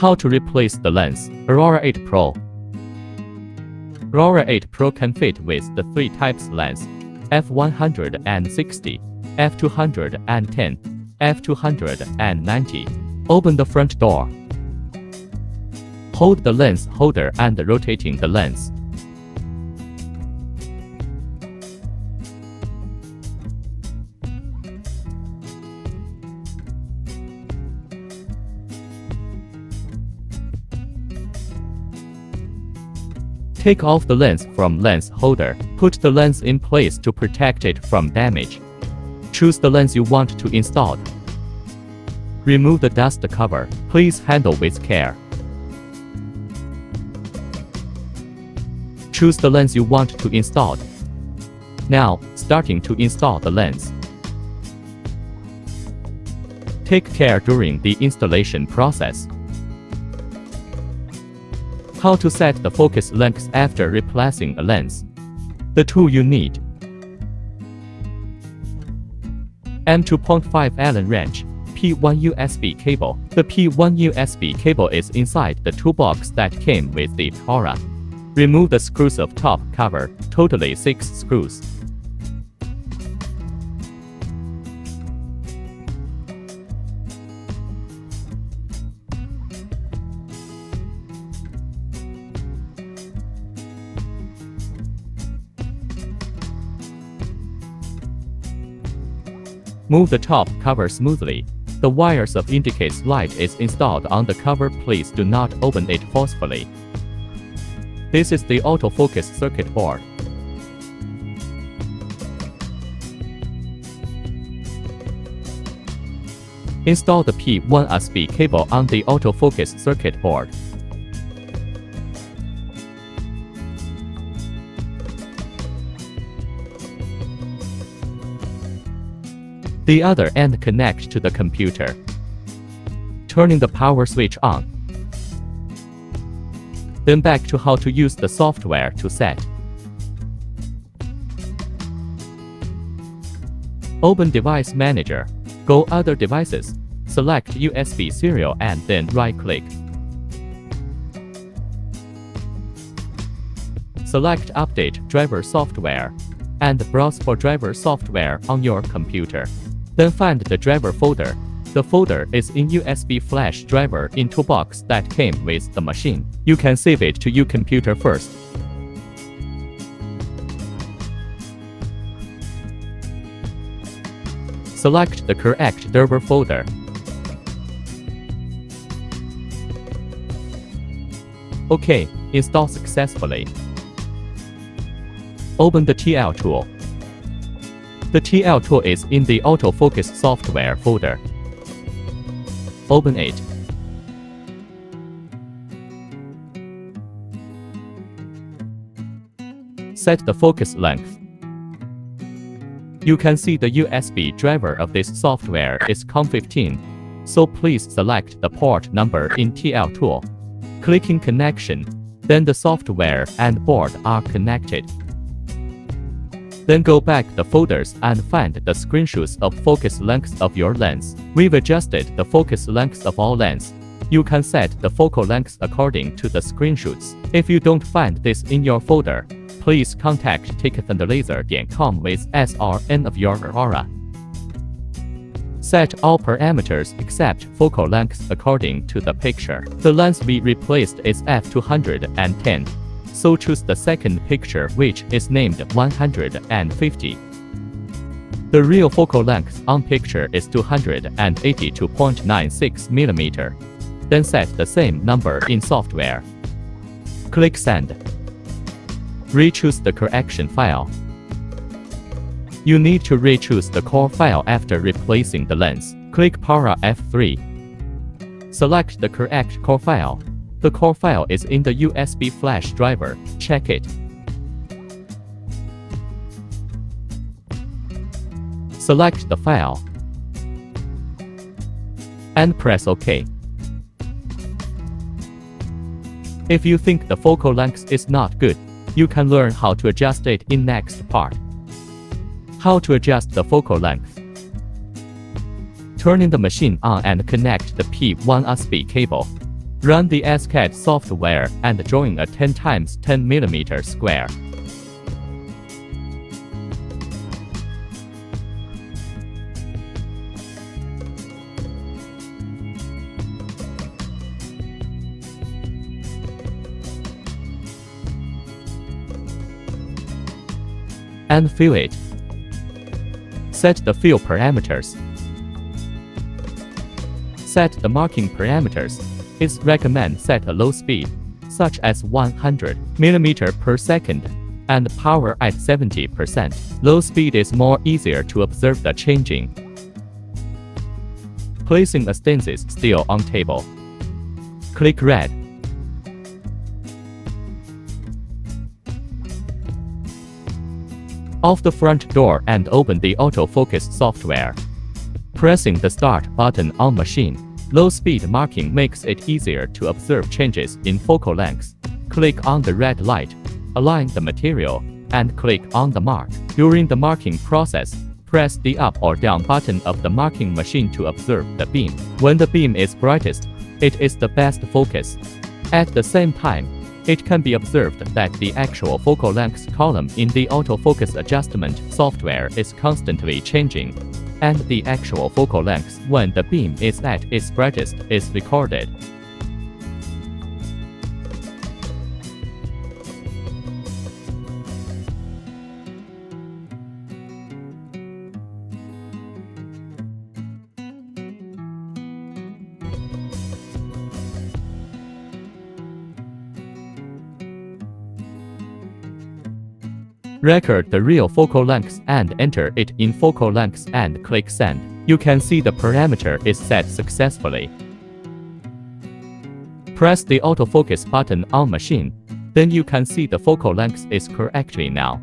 How to replace the lens? Aurora 8 Pro. Aurora 8 Pro can fit with the 3 types lens: f160, f210, f290. Open the front door. Hold the lens holder and rotating the lens. Take off the lens from lens holder. Put the lens in place to protect it from damage. Choose the lens you want to install. Remove the dust cover. Please handle with care. Choose the lens you want to install. Now, starting to install the lens. Take care during the installation process. How to set the focus length after replacing a lens. The tool you need: M2.5 Allen wrench, P1 USB cable. The P1 USB cable is inside the toolbox that came with the Aurora. Remove the screws of top cover, totally 6 screws. Move the top cover smoothly. The wires of indicates light is installed on the cover. Please do not open it forcefully. This is the autofocus circuit board. Install the P1 USB cable on the autofocus circuit board. The other end connect to the computer. Turning the power switch on. Then back to how to use the software to set. Open Device Manager. Go Other Devices. Select USB serial and then right-click. Select Update Driver Software and browse for driver software on your computer. Then find the driver folder. The folder is in USB flash driver in toolbox that came with the machine. You can save it to your computer first. Select the correct driver folder. OK, install successfully. Open the TL tool. The TL tool is in the autofocus software folder. Open it. Set the focus length. You can see the USB driver of this software is COM15, so please select the port number in TL tool. Clicking Connection, then the software and board are connected. Then go back the folders and find the screenshots of focus length of your lens. We've adjusted the focus length of all lenses. You can set the focal length according to the screenshots. If you don't find this in your folder, please contact tikethandlaser.com with SRN of your Aurora. Set all parameters except focal length according to the picture. The lens we replaced is f210. So choose the second picture, which is named 150. The real focal length on picture is 282.96 mm. Then set the same number in software. Click Send. Re-choose the correction file. You need to re-choose the core file after replacing the lens. Click Power F3. Select the correct core file. The core file is in the USB flash driver. Check it. Select the file and press OK. If you think the focal length is not good, you can learn how to adjust it in next part. How to adjust the focal length. Turning the machine on and connect the P1 USB cable. Run the SCAD software and drawing a 10 x 10 mm square. And fill it. Set the fill parameters. Set the marking parameters. It's recommend set a low speed, such as 100 mm per second, and power at 70%. Low speed is more easier to observe the changing. Placing a stainless steel on table. Click red. Off the front door and open the autofocus software. Pressing the start button on machine. Low speed marking makes it easier to observe changes in focal length. Click on the red light, align the material, and click on the mark. During the marking process, press the up or down button of the marking machine to observe the beam. When the beam is brightest, it is the best focus. At the same time, it can be observed that the actual focal length column in the autofocus adjustment software is constantly changing, and the actual focal length when the beam is at its brightest is recorded. Record the real focal length and enter it in focal length and click send. You can see the parameter is set successfully. Press the autofocus button on machine, then you can see the focal length is correctly now.